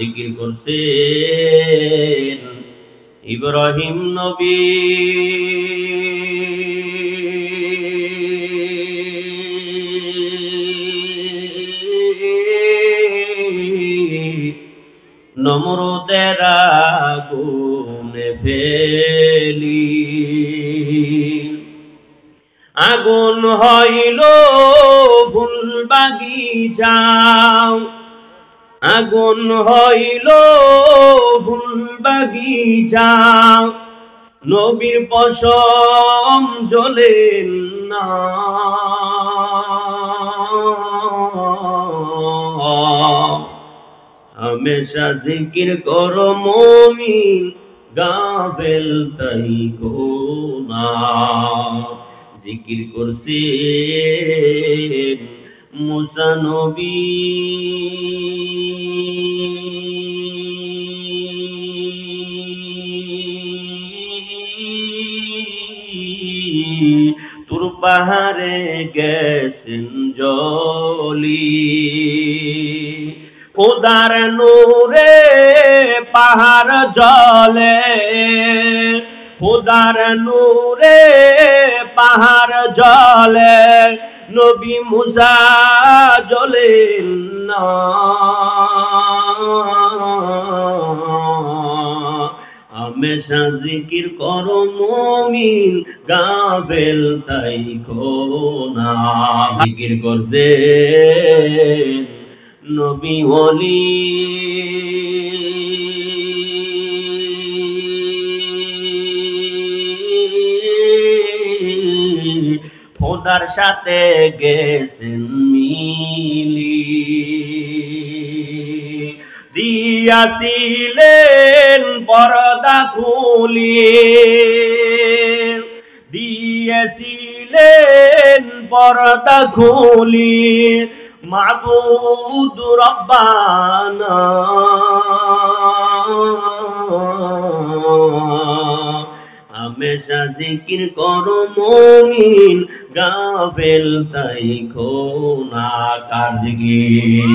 জিকির করছেন ইব্রাহিম নবী। নমরুদের আগুনে ফেলি আগুন হইল ফুল বাগিচাও, আগুন হইল ফুল বাগিচাও, নবীর পশম জ্বলেন না। हमेशा जिकिर करो मोमिन गाफिल ताइको ना। जिकिर करছেন মুসা নবী। তুর পাহাড়ে গেছেন জলি, খোদার নূরে পাহাড় জ্বলে, খোদার নূরে পাহাড় জ্বলে, নবী মুসা জ্বলেন না। हमेशा जिकिर करो मोमिन गाफिल ताइको ना। जिकिर করছেন নবী ওলি। খোদার সাথে গেছেন মিলি, দিয়াছিলেন পর্দা খুলি, দিয়েছিলেন পর্দা খুলি, মাবুদ রব্বানা। हमेशा जिकिर करो मोमिन गाफिल ताइको ना। কার জিকির?